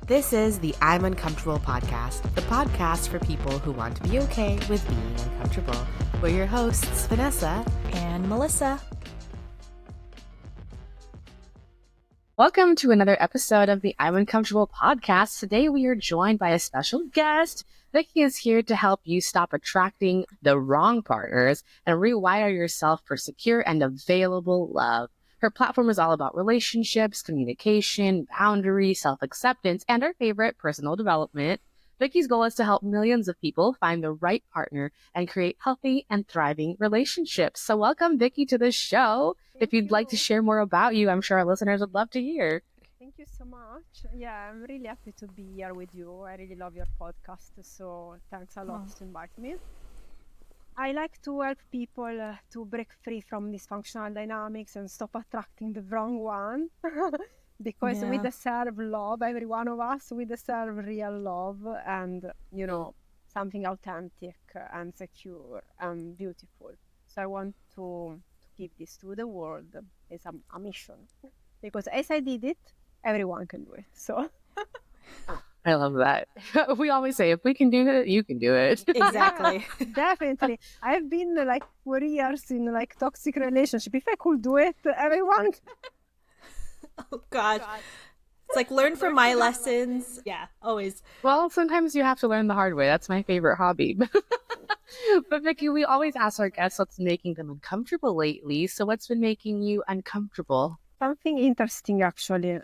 This is the I'm Uncomfortable podcast, the podcast for people who want to be okay with being uncomfortable. We're your hosts, Vanessa and Melissa. Welcome to another episode of the I'm Uncomfortable podcast. Today we are joined by a special guest. Viky is here to help you stop attracting the wrong partners and rewire yourself for secure and available love. Her platform is all about relationships, communication, boundaries, self-acceptance, and our favorite, personal development. Viky's goal is to help millions of people find the right partner and create healthy and thriving relationships. So welcome, Viky, to the show. If you'd like to share more about you, I'm sure our listeners would love to hear. Thank you so much. Yeah, I'm really happy to be here with you. I really love your podcast, so thanks a lot to invite me. I like to help people to break free from dysfunctional dynamics and stop attracting the wrong one. Because we deserve love, every one of us, we deserve real love and, something authentic and secure and beautiful. So I want to give this to the world. It's a mission. Because as I did it, everyone can do it. So I love that. We always say, if we can do it, you can do it. Exactly. Definitely. I've been 4 years in toxic relationship. If I could do it, everyone. Oh God. It's like learn from my lessons. Yeah, always. Well, sometimes you have to learn the hard way. That's my favorite hobby. But Viky, we always ask our guests what's making them uncomfortable lately. So what's been making you uncomfortable? Something interesting, actually.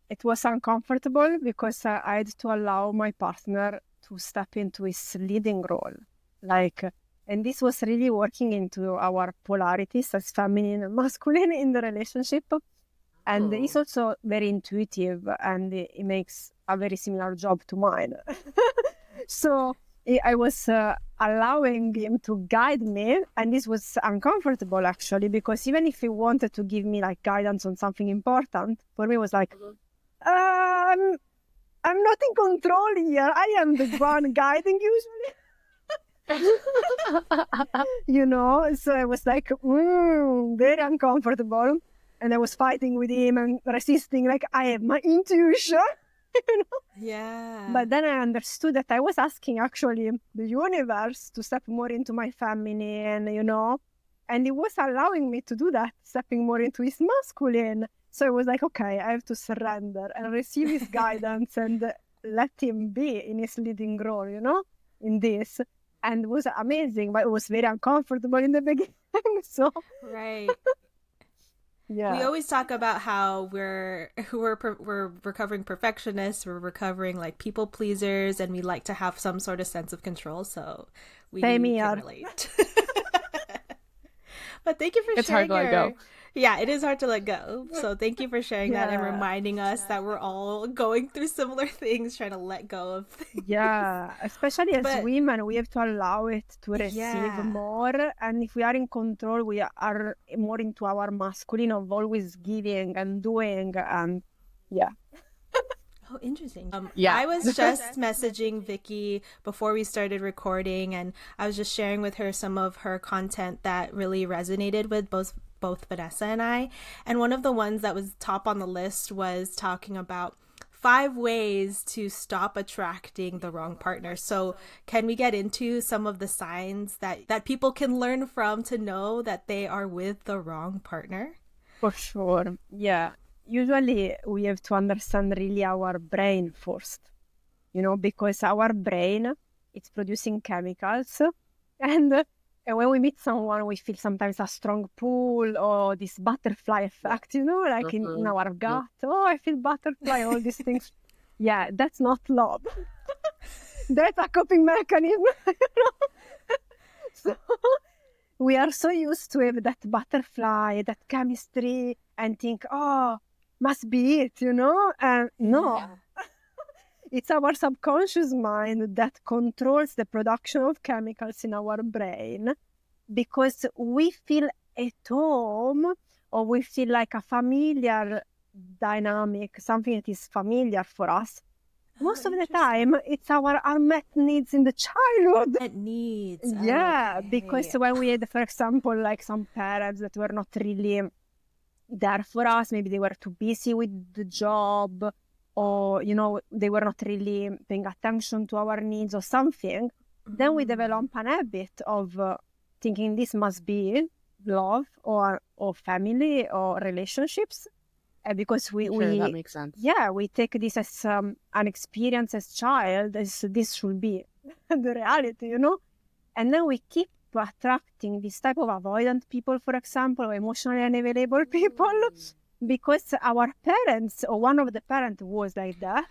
It was uncomfortable because I had to allow my partner to step into his leading role. And this was really working into our polarities as feminine and masculine in the relationship. And he's also very intuitive and he makes a very similar job to mine. So I was allowing him to guide me, and this was uncomfortable actually, because even if he wanted to give me guidance on something important, for me it was I'm not in control here. I am the one guiding usually. So I was very uncomfortable. And I was fighting with him and resisting, I have my intuition. Yeah. But then I understood that I was asking actually the universe to step more into my feminine, and it was allowing me to do that, stepping more into his masculine. So I was okay, I have to surrender and receive his guidance and let him be in his leading role, in this. And it was amazing, but it was very uncomfortable in the beginning. So right. Yeah. We always talk about how we're recovering perfectionists, we're recovering people pleasers, and we like to have some sort of sense of control. So we can relate. But thank you for sharing. It's hard to let go. Yeah, it is hard to let go. So thank you for sharing that and reminding us that we're all going through similar things, trying to let go of things. Yeah, especially as women, we have to allow it to receive more. And if we are in control, we are more into our masculine of always giving and doing. And Oh, interesting. I was just messaging Viky before we started recording, and I was just sharing with her some of her content that really resonated with both Vanessa and I. And one of the ones that was top on the list was talking about 5 ways to stop attracting the wrong partner. So can we get into some of the signs that people can learn from to know that they are with the wrong partner? For sure. Yeah. Usually we have to understand really our brain first, because our brain, it's producing chemicals, and when we meet someone, we feel sometimes a strong pull or this butterfly effect, in our gut. Oh, I feel butterfly, all these things. Yeah, that's not love. That's a coping mechanism. So we are so used to have that butterfly, that chemistry, and think, oh, must be it, And no. It's our subconscious mind that controls the production of chemicals in our brain, because we feel at home or we feel like a familiar dynamic, something that is familiar for us. Most of the time, it's our unmet needs in the childhood. Unmet needs. Yeah, okay. Because when we had, for example, some parents that were not really there for us, maybe they were too busy with the job, or, they were not really paying attention to our needs or something, then we develop an habit of thinking this must be love or family or relationships. Because that makes sense. Yeah, we take this as an experience as child, as this should be the reality, and then we keep attracting this type of avoidant people, for example, or emotionally unavailable people, because our parents or one of the parents was like that.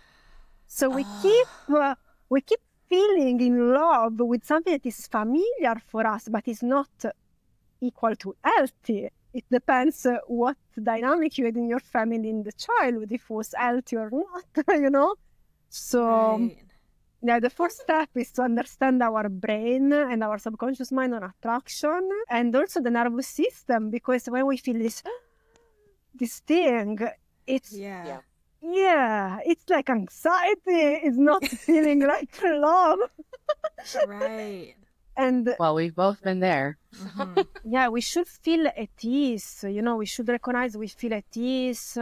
So we keep feeling in love with something that is familiar for us, but is not equal to healthy. It depends what dynamic you had in your family in the childhood, if it was healthy or not, So, right. Yeah, the first step is to understand our brain and our subconscious mind on attraction, and also the nervous system, because when we feel this thing, it's it's like anxiety. It's not feeling like love. Right. And well, we've both been there. Yeah, we should feel at ease. We should recognize we feel at ease.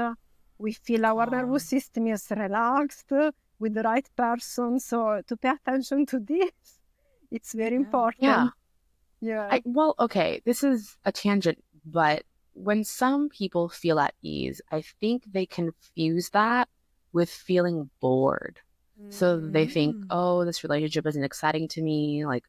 We feel our nervous system is relaxed with the right person. So to pay attention to this, it's very important. Yeah. Well, okay, this is a tangent, but when some people feel at ease, I think they confuse that with feeling bored. So they think, oh, this relationship isn't exciting to me. Like,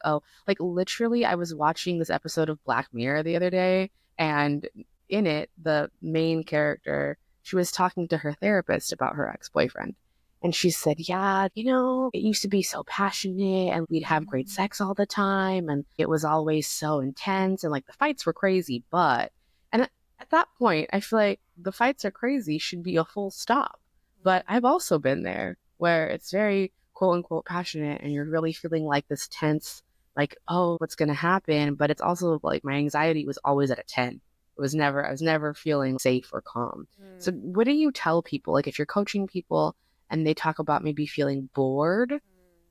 literally, I was watching this episode of Black Mirror the other day, and in it, the main character, she was talking to her therapist about her ex-boyfriend. And she said, yeah, it used to be so passionate and we'd have great sex all the time. And it was always so intense and like the fights were crazy. And at that point, I feel like the fights are crazy should be a full stop. But I've also been there where it's very quote unquote passionate and you're really feeling like this tense, like, oh, what's going to happen? But it's also like my anxiety was always at a 10. I was never feeling safe or calm. So what do you tell people? Like if you're coaching people and they talk about maybe feeling bored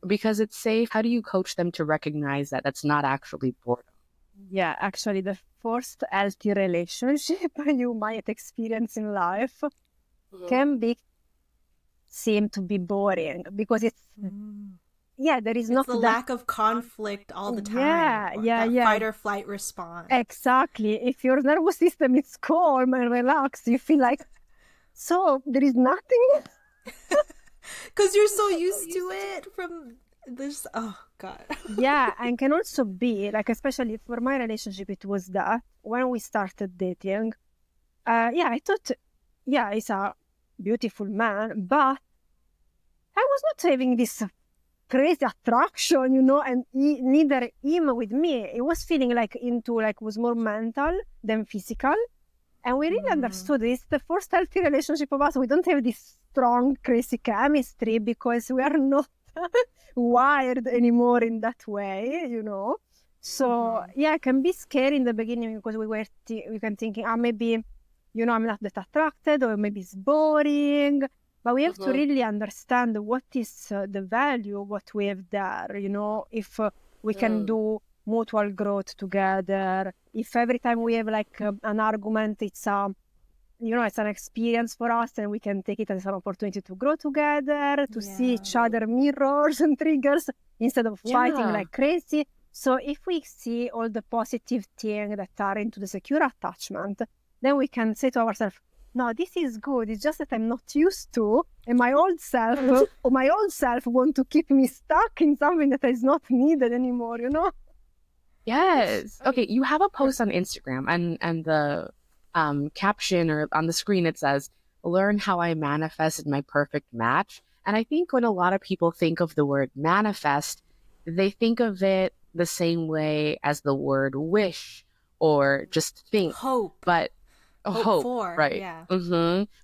because it's safe, how do you coach them to recognize that that's not actually boredom? Yeah, actually, the first healthy relationship you might experience in life can seem to be boring because it's there is not the lack of conflict all the time. That fight or flight response. Exactly. If your nervous system is calm and relaxed, you feel like so there is nothing. Because you're so used to it from this. Oh God. Yeah, and can also be like, especially for my relationship, it was that when we started dating, I thought, he's a beautiful man, but I was not having this crazy attraction, and neither him with me. It was feeling like was more mental than physical. And we really understood this. The first healthy relationship of us, we don't have this strong, crazy chemistry because we are not wired anymore in that way, So, it can be scary in the beginning because we can thinking, maybe, I'm not that attracted or maybe it's boring. But we have to really understand what is the value of what we have there, if we can do mutual growth together. If every time we have like an argument, it's it's an experience for us and we can take it as an opportunity to grow together, to see each other mirrors and triggers instead of fighting like crazy. So if we see all the positive things that are into the secure attachment, then we can say to ourselves, no, this is good. It's just that I'm not used to, and my old self want to keep me stuck in something that is not needed anymore, Yes. Okay, you have a post on Instagram and the caption or on the screen it says, learn how I manifested my perfect match. And I think when a lot of people think of the word manifest, they think of it the same way as the word wish or just think. Hope. But hope for, right. Yeah.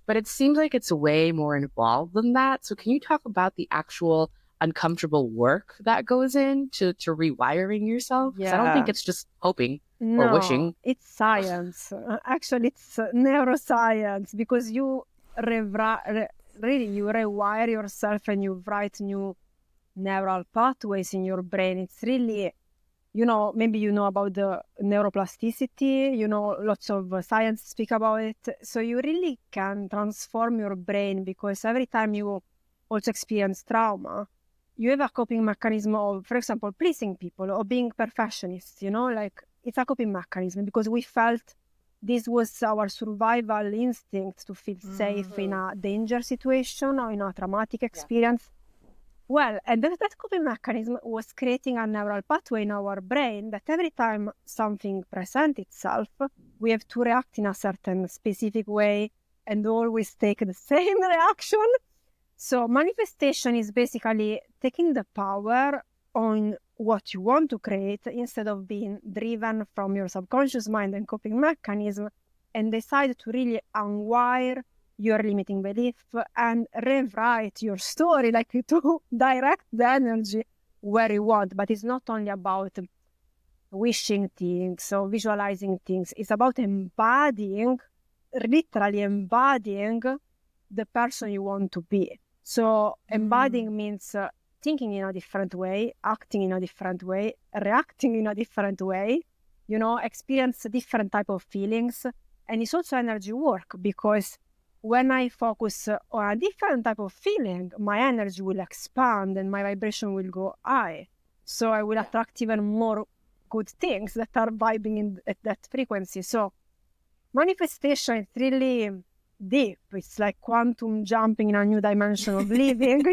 But it seems like it's way more involved than that. So can you talk about the actual uncomfortable work that goes into rewiring yourself? Because I don't think it's just hoping or wishing. It's science. Actually, it's neuroscience because you rewire yourself and you write new neural pathways in your brain. It's really, maybe about the neuroplasticity, lots of science speak about it. So you really can transform your brain because every time you also experience trauma, you have a coping mechanism of, for example, pleasing people or being perfectionists, like it's a coping mechanism because we felt this was our survival instinct to feel safe in a danger situation or in a traumatic experience. Well, and that coping mechanism was creating a neural pathway in our brain that every time something presents itself, we have to react in a certain specific way and always take the same reaction. So manifestation is basically taking the power on what you want to create instead of being driven from your subconscious mind and coping mechanism, and decide to really unwire your limiting belief and rewrite your story, like to direct the energy where you want. But it's not only about wishing things or visualizing things. It's about literally embodying the person you want to be. So embodying means thinking in a different way, acting in a different way, reacting in a different way, experience different type of feelings. And it's also energy work, because when I focus on a different type of feeling, my energy will expand and my vibration will go high. So I will attract even more good things that are vibing at that frequency. So manifestation is really deep. It's like quantum jumping in a new dimension of living,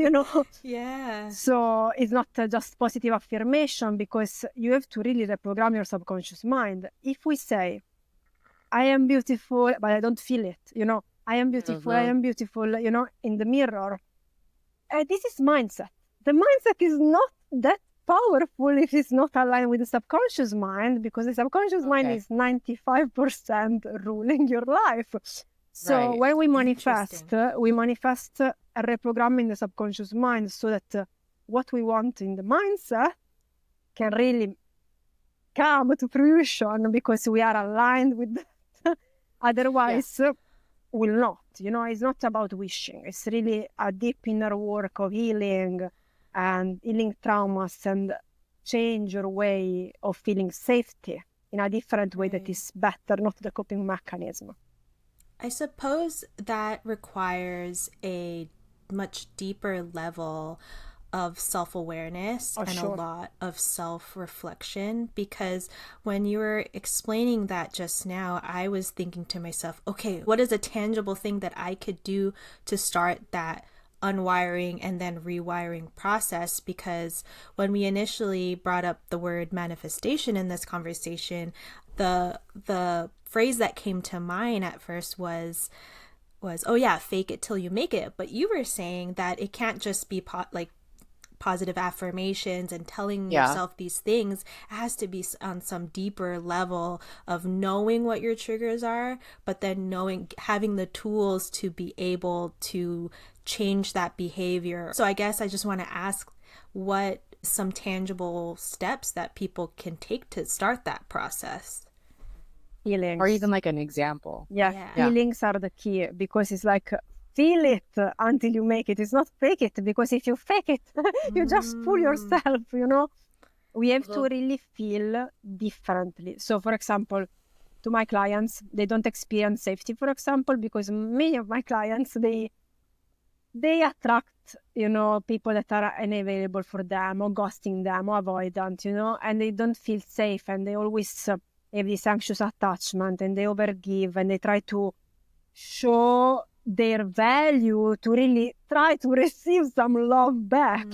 Yeah. So it's not just positive affirmation, because you have to really reprogram your subconscious mind. If we say, I am beautiful, but I don't feel it, I am beautiful, I am beautiful, in the mirror. This is mindset. The mindset is not that powerful if it's not aligned with the subconscious mind, because the subconscious mind is 95% ruling your life. So when we manifest reprogramming the subconscious mind so that what we want in the mindset can really come to fruition, because we are aligned with that. Otherwise, will not. It's not about wishing. It's really a deep inner work of healing and healing traumas and change your way of feeling safety in a different way that is better, not the coping mechanism. I suppose that requires a much deeper level of self-awareness and a lot of self-reflection, because when you were explaining that just now, I was thinking to myself, okay, what is a tangible thing that I could do to start that unwiring and then rewiring process? Because when we initially brought up the word manifestation in this conversation, the phrase that came to mind at first was oh yeah, fake it till you make it. But you were saying that it can't just be positive affirmations and telling yourself these things. It has to be on some deeper level of knowing what your triggers are, but then having the tools to be able to change that behavior. So I guess I just want to ask, what some tangible steps that people can take to start that process? Feelings. Or even like an example. Feelings are the key, because it's like feel it until you make it. It's not fake it, because if you fake it, you just fool yourself, We have to really feel differently. So, for example, to my clients, they don't experience safety, for example, because many of my clients, they attract, people that are unavailable for them, or ghosting them, or avoidant, and they don't feel safe, and they always have this anxious attachment, and they overgive, and they try to show their value to really try to receive some love back,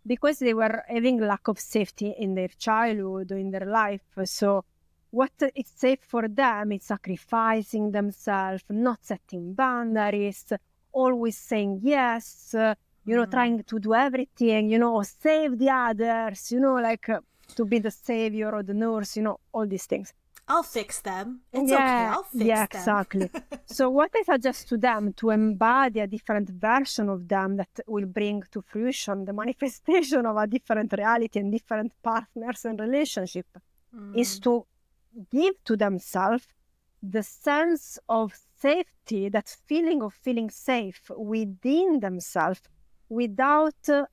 because they were having lack of safety in their childhood or in their life. So what is safe for them is sacrificing themselves, not setting boundaries, always saying yes, trying to do everything, or save the others, to be the savior or the nurse, all these things. I'll fix them. It's okay. I'll fix them. Yeah, exactly. So what I suggest to them, to embody a different version of them that will bring to fruition the manifestation of a different reality and different partners and relationship, is to give to themselves the sense of safety, that feeling of feeling safe within themselves, without to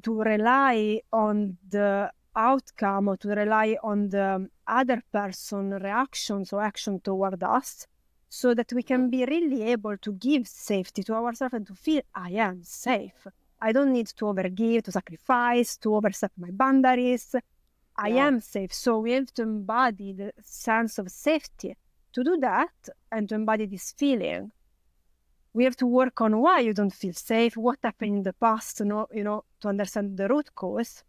rely on the outcome, or to rely on the other person reactions or action toward us. so that we can be really able to give safety to ourselves and to feel I am safe. I don't need to overgive, to sacrifice, to overstep my boundaries. I am safe. So we have to embody the sense of safety. To do that and to embody this feeling, we have to work on why you don't feel safe, what happened in the past, to understand the root cause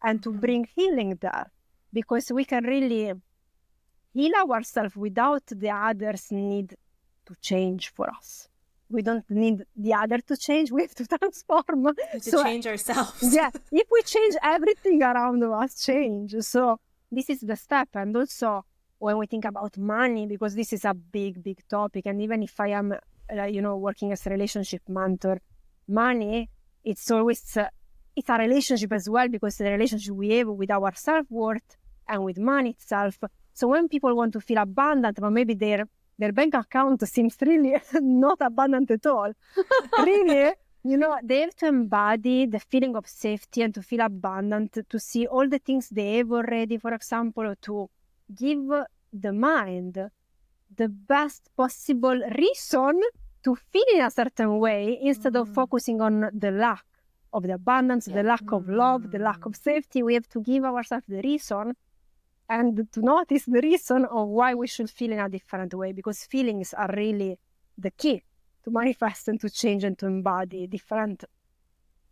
and to bring healing there. Because we can really heal ourselves without the others need to change for us. We don't need the other to change. We have to transform. To change ourselves. Yeah. If we change, everything around us change. So this is the step. And also when we think about money, because this is a big, big topic. And even if I am, working as a relationship mentor, money, it's always, it's a relationship as well, because the relationship we have with our self-worth and with money itself. So when people want to feel abundant, but maybe their bank account seems really not abundant at all, really, they have to embody the feeling of safety and to feel abundant, to see all the things they have already, for example, to give the mind the best possible reason to feel in a certain way instead of focusing on the lack of the abundance, the lack of love, the lack of safety. We have to give ourselves the reason and to notice the reason of why we should feel in a different way, because feelings are really the key to manifest and to change and to embody different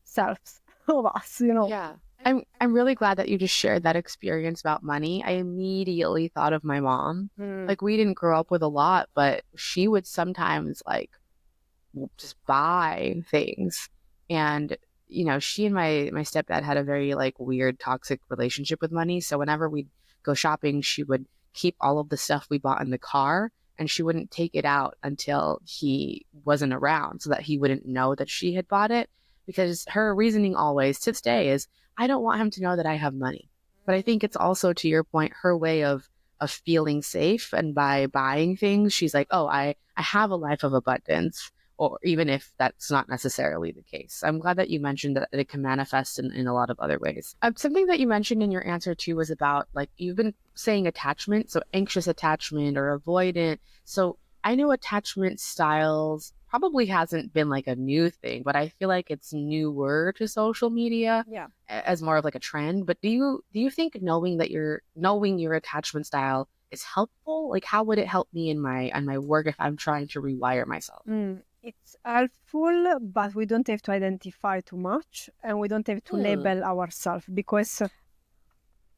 selves of us, Yeah. I'm really glad that you just shared that experience about money. I immediately thought of my mom. Like, we didn't grow up with a lot, but she would sometimes just buy things. And, she and my stepdad had a very weird, toxic relationship with money. So whenever we'd go shopping, she would keep all of the stuff we bought in the car and she wouldn't take it out until he wasn't around so that he wouldn't know that she had bought it. Because her reasoning always to this day is, I don't want him to know that I have money. But I think it's also, to your point, her way of feeling safe. And by buying things, she's like, oh, I have a life of abundance. Or even if that's not necessarily the case. I'm glad that you mentioned that it can manifest in a lot of other ways. Something that you mentioned in your answer too was about, you've been saying attachment, so anxious attachment or avoidant. So I know attachment styles probably hasn't been a new thing, but I feel like it's newer to social media as more of a trend. But do you think knowing your attachment style is helpful? How would it help me in my work if I'm trying to rewire myself? It's helpful, but we don't have to identify too much and we don't have to label ourselves, because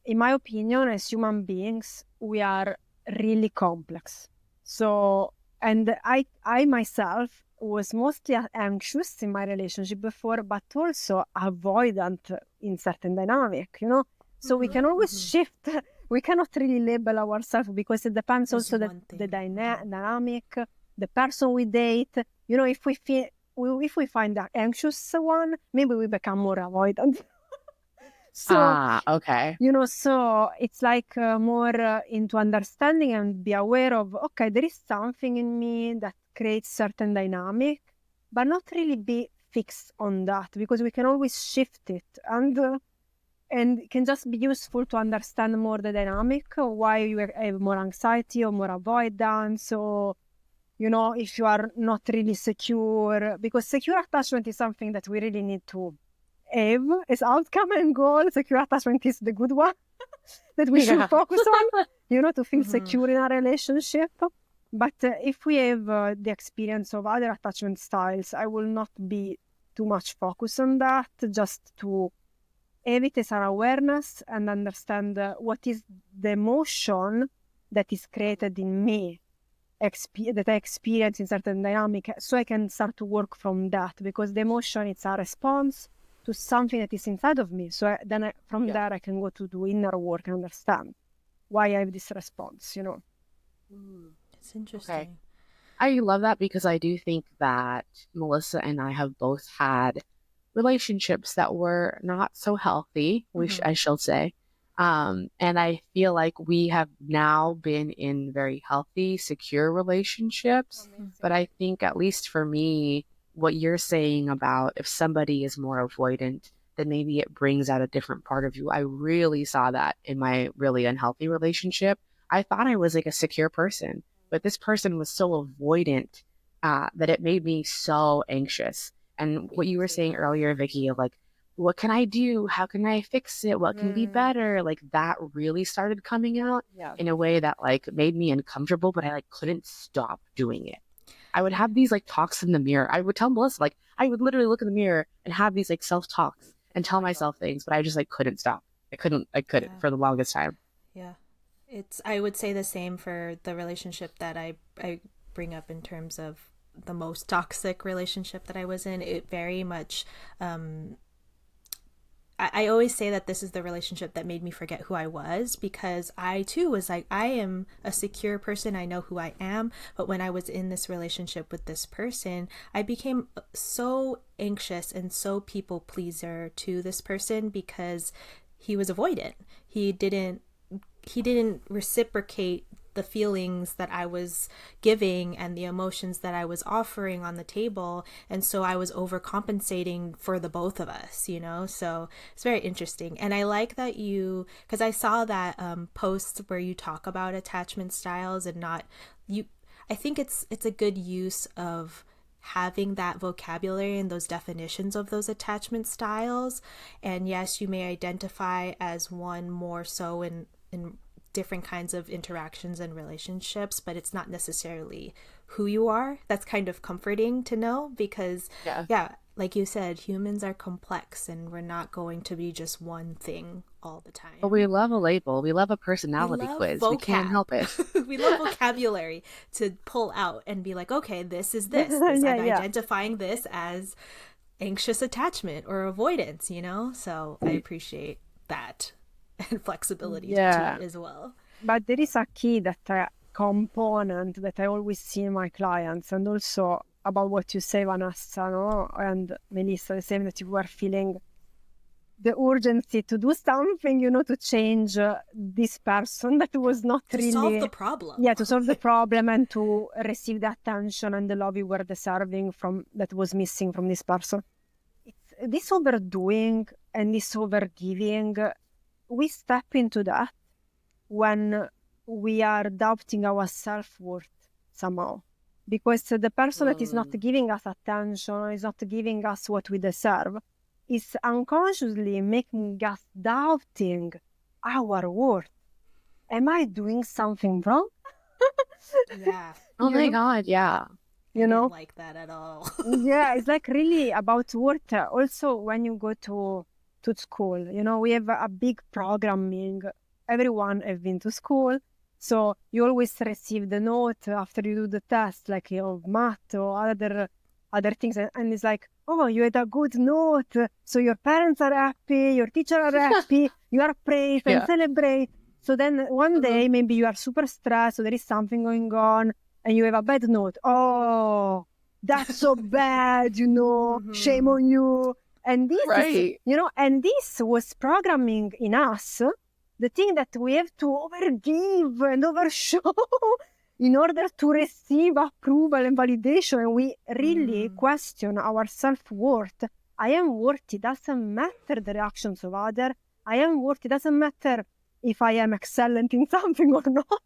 in my opinion, as human beings, we are really complex. So, and I myself was mostly anxious in my relationship before, but also avoidant in certain dynamic, So we can always shift. We cannot really label ourselves because it depends also the dynamic, the person we date. If we find the anxious one, maybe we become more avoidant. So, okay. So it's more into understanding and be aware of, okay, there is something in me that creates certain dynamic, but not really be fixed on that, because we can always shift it and it can just be useful to understand more the dynamic, why you have more anxiety or more avoidance, or if you are not really secure, because secure attachment is something that we really need to have as outcome and goal. Secure attachment is the good one that we should focus on, to feel secure in a relationship. But if we have the experience of other attachment styles, I will not be too much focused on that, just to have it as an awareness and understand what is the emotion that is created in me, that I experience in certain dynamic, so I can start to work from that, because the emotion is a response to something that is inside of me. So from there I can go to do inner work and understand why I have this response, It's interesting. Okay. I love that, because I do think that Melissa and I have both had relationships that were not so healthy, I shall say. And I feel like we have now been in very healthy, secure relationships. But I think, at least for me, what you're saying about if somebody is more avoidant, then maybe it brings out a different part of you. I really saw that in my really unhealthy relationship. I thought I was a secure person. but this person was so avoidant that it made me so anxious. And what you were saying earlier, Vicky, of like, what can I do? How can I fix it? What can be better? Like that really started coming out in a way that like made me uncomfortable, but I like couldn't stop doing it. I would have these like talks in the mirror. I would tell Melissa, like, I would literally look in the mirror and have these like self-talks and tell myself things, but I just like couldn't stop. I couldn't for the longest time. Yeah. I would say the same for the relationship that I bring up in terms of the most toxic relationship that I was in. It very much, I always say that this is the relationship that made me forget who I was, because I too was like, I am a secure person. I know who I am. But when I was in this relationship with this person, I became so anxious and so people pleaser to this person because he was avoidant. He didn't reciprocate the feelings that I was giving and the emotions that I was offering on the table. And so I was overcompensating for the both of us, you know? So it's very interesting. And I like that because I saw that post where you talk about attachment styles and I think it's a good use of having that vocabulary and those definitions of those attachment styles. And yes, you may identify as one more so in different kinds of interactions and relationships, but it's not necessarily who you are. That's kind of comforting to know because, like you said, humans are complex and we're not going to be just one thing all the time. But we love a label. We love a personality quiz. We can't help it. We love vocabulary to pull out and be like, okay, this is this. I'm identifying this as anxious attachment or avoidance, you know? So I appreciate that. And flexibility too as well. But there is a key that component that I always see in my clients, and also about what you say, Vanessa, no? And Melissa, the same, that you were feeling the urgency to do something, you know, to change this person that was not really... To solve the problem. Yeah, to solve the problem and to receive the attention and the love you were deserving that was missing from this person. It's this overdoing and this overgiving. We step into that when we are doubting our self-worth somehow. Because the person that is not giving us attention, is not giving us what we deserve, is unconsciously making us doubting our worth. Am I doing something wrong? Yeah. Oh my God, yeah. You know? I didn't like that at all. Yeah, it's like really about worth. Also, when you go to school, you know, we have a big programming. Everyone has been to school, so you always receive the note after you do the test, like your math or other things, and it's like, oh, you had a good note, so your parents are happy, your teacher are happy, you are praised and celebrate. So then one day maybe you are super stressed, so there is something going on, and you have a bad note. Oh, that's so bad, you know, shame on you. And this is, you know, and this was programming in us, the thing that we have to overgive and overshow in order to receive approval and validation. And we really question our self-worth. I am worthy. Doesn't matter the reactions of others. I am worthy. Doesn't matter if I am excellent in something or not.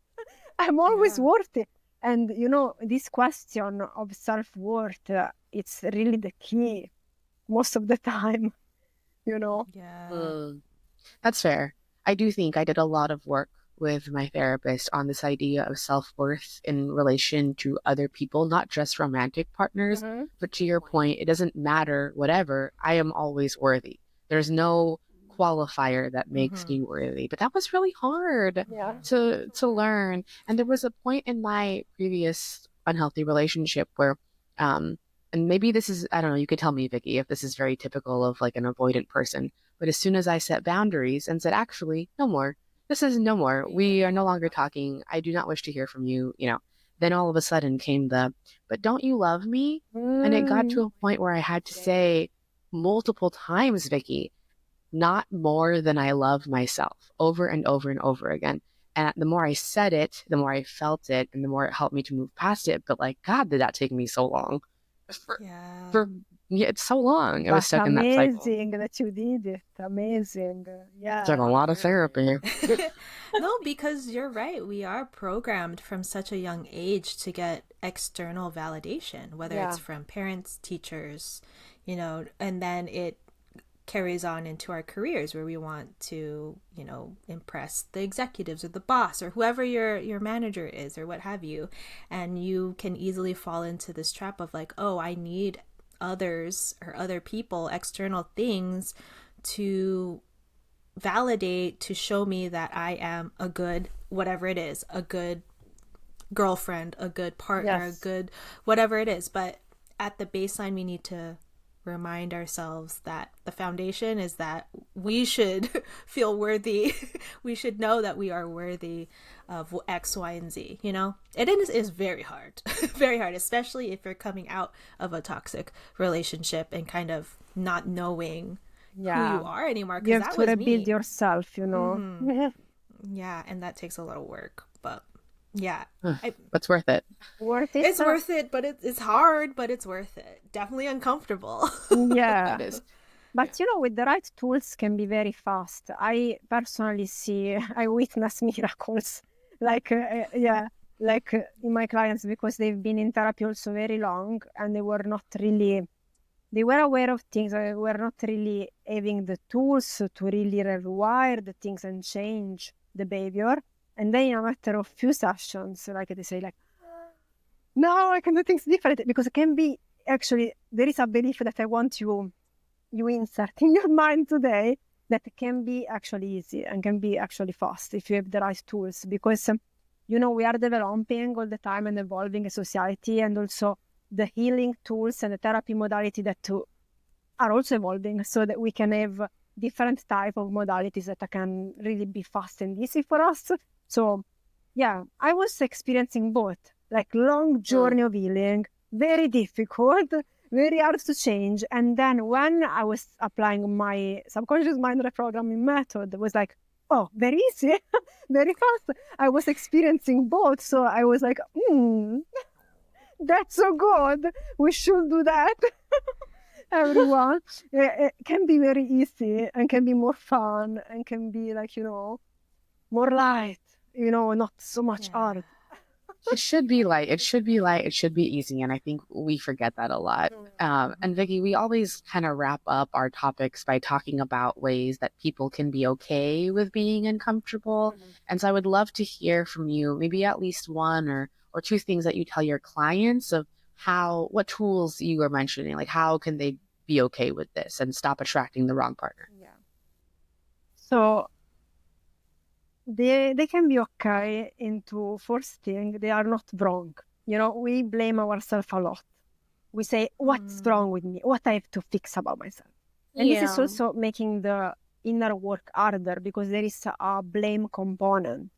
I'm always worthy. And, you know, this question of self-worth, it's really the key most of the time, you know? Yeah. That's fair. I do think I did a lot of work with my therapist on this idea of self-worth in relation to other people, not just romantic partners, but to your point, it doesn't matter whatever, I am always worthy. There's no qualifier that makes me worthy. But that was really hard to learn. And there was a point in my previous unhealthy relationship where and maybe this is, I don't know, you could tell me, Vicky, if this is very typical of like an avoidant person. But as soon as I set boundaries and said, actually, no more, this is no more, we are no longer talking, I do not wish to hear from you, you know, then all of a sudden came but don't you love me? And it got to a point where I had to say multiple times, Vicky, not more than I love myself, over and over and over again. And the more I said it, the more I felt it, and the more it helped me to move past it. But like, God, did that take me so long? for, for it's so long. I was stuck in that cycle. Amazing that you did it. Amazing. Yeah. It's like a lot of therapy. No, because you're right. We are programmed from such a young age to get external validation, whether it's from parents, teachers, and then it carries on into our careers where we want to, impress the executives or the boss or whoever your manager is or what have you. And you can easily fall into this trap of like, oh, I need others or other people, external things to validate, to show me that I am a good, whatever it is, a good girlfriend, a good partner, a good whatever it is. But at the baseline, we need to remind ourselves that the foundation is that we should feel worthy. We should know that we are worthy of X, Y, and Z, It is very hard, very hard, especially if you're coming out of a toxic relationship and kind of not knowing who you are anymore. You have to rebuild yourself, Mm-hmm. Yeah, and that takes a lot of work, but yeah. It's worth it. It's worth it, but it's hard, but it's worth it. Definitely uncomfortable. Yeah. It is. But, with the right tools can be very fast. I personally I witness miracles, like in my clients, because they've been in therapy also very long and they were aware of things. They were not really having the tools to really rewire the things and change the behavior. And then in a matter of few sessions, like they say, now I can do things different, because it can be actually, there is a belief that I want you insert in your mind today that can be actually easy and can be actually fast if you have the right tools, because, we are developing all the time and evolving a society, and also the healing tools and the therapy modality that are also evolving, so that we can have different type of modalities that can really be fast and easy for us. So, yeah, I was experiencing both, like long journey of healing, very difficult, very hard to change. And then when I was applying my subconscious mind reprogramming method, it was like, oh, very easy, very fast. I was experiencing both. So I was like, that's so good. We should do that. Everyone. It can be very easy and can be more fun and can be more light, not so much hard. It should be light. It should be light. It should be easy. And I think we forget that a lot. And Vicky, we always kind of wrap up our topics by talking about ways that people can be okay with being uncomfortable. And so I would love to hear from you, maybe at least one or two things that you tell your clients of what tools you were mentioning, like how can they be okay with this and stop attracting the wrong partner? Yeah. So they can be okay into first thing, they are not wrong. We blame ourselves a lot. We say, what's wrong with me? What I have to fix about myself? And this is also making the inner work harder, because there is a blame component.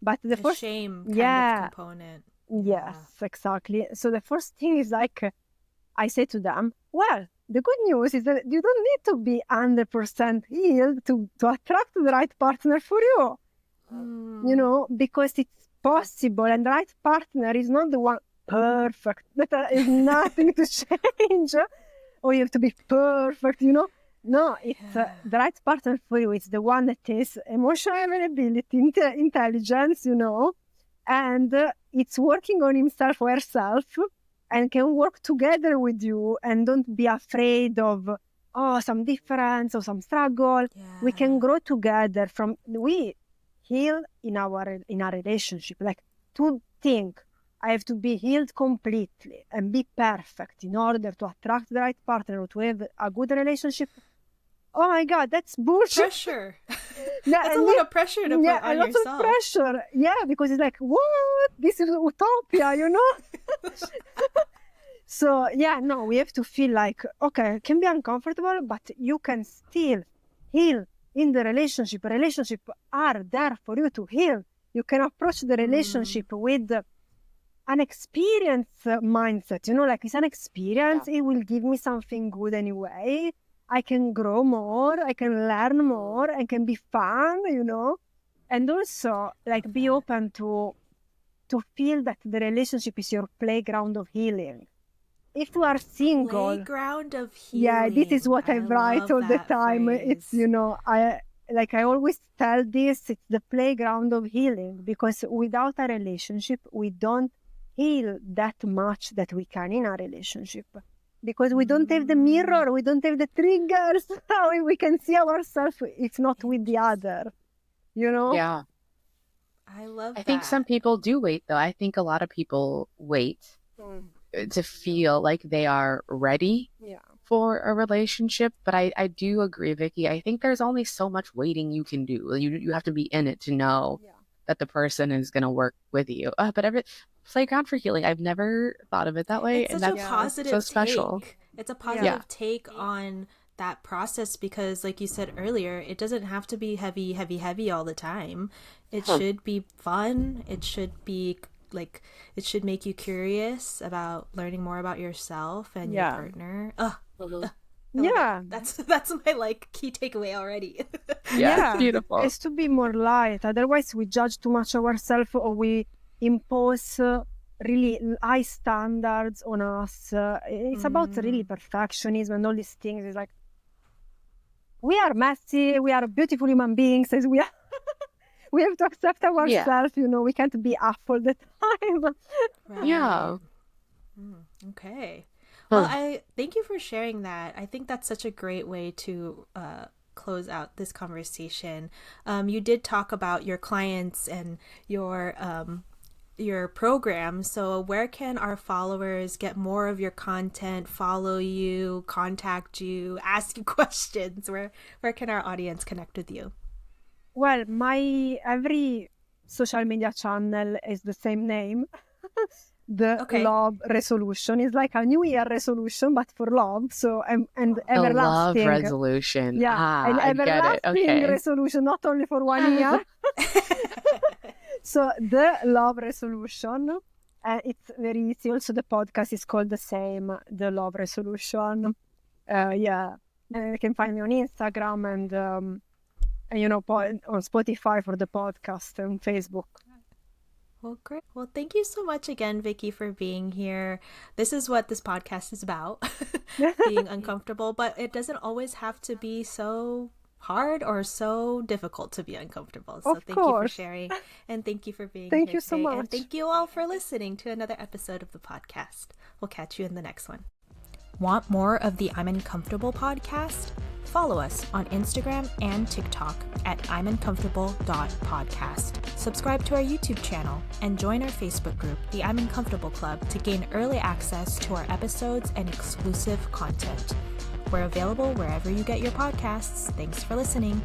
But the first shame kind of component. Yes, exactly. So the first thing is I say to them, well, the good news is that you don't need to be 100% healed to attract the right partner for you. Because it's possible, and the right partner is not the one perfect. That is nothing to change. Or you have to be perfect, No, it's the right partner for you. It's the one that is emotional availability, intelligence, and it's working on himself or herself and can work together with you, and don't be afraid of some difference or some struggle. We can grow together. We heal in our relationship, to think I have to be healed completely and be perfect in order to attract the right partner or to have a good relationship. Oh my God, that's bullshit. Pressure. That's a lot of pressure to put on yourself. A lot of pressure. Yeah, because it's like, what? This is utopia, So, we have to feel like, okay, it can be uncomfortable, but you can still heal in the relationship. Relationships are there for you to heal. You can approach the relationship with an experienced mindset. It's an experience. It will give me something good anyway. I can grow more, I can learn more, and can be fun, and also be open to feel that the relationship is your playground of healing. if you are single, playground of healing. Yeah, this is what I write all the time. Phrase. It's, I always tell this, it's the playground of healing, because without a relationship, we don't heal that much that we can in a relationship. Because we don't have the mirror, we don't have the triggers, how we can see ourselves. It's not with the other, Yeah. I love that. I think some people do wait, though. I think a lot of people wait to feel like they are ready for a relationship. But I do agree, Vicky. I think there's only so much waiting you can do. You have to be in it to know that the person is going to work with you. But playground for healing, I've never thought of it that way. It's such a positive so special. take. It's a positive take on that process, because like you said earlier, it doesn't have to be heavy all the time. It should be fun. It should be it should make you curious about learning more about yourself and your partner. That's my key takeaway already. Yeah, beautiful. It's to be more light. Otherwise we judge too much ourselves, or we impose really high standards on us. It's about really perfectionism and all these things. It's like, we are messy, we are beautiful human beings, as we are. We have to accept ourselves, we can't be up all the time. Right. Yeah. Okay. Well, I thank you for sharing that. I think that's such a great way to close out this conversation. You did talk about your clients and your program. So where can our followers get more of your content, follow you, contact you, ask you questions? Where can our audience connect with you? Well, my every social media channel is the same name. The love resolution is like a New Year resolution, but for love. So and everlasting love resolution. and everlasting resolution, not only for 1 year. So the love resolution, it's very easy. Also, the podcast is called the same, the love resolution. You can find me on Instagram and on Spotify for the podcast and Facebook. Well, great. Well, thank you so much again, Vicky, for being here. This is what this podcast is about, being uncomfortable, but it doesn't always have to be so hard or so difficult to be uncomfortable. So thank you for sharing, and thank you for being here. Thank you so much. And thank you all for listening to another episode of the podcast. We'll catch you in the next one. Want more of the I'm Uncomfortable podcast? Follow us on Instagram and TikTok at imuncomfortable.podcast. Subscribe to our YouTube channel and join our Facebook group, the I'm Uncomfortable Club, to gain early access to our episodes and exclusive content. We're available wherever you get your podcasts. Thanks for listening.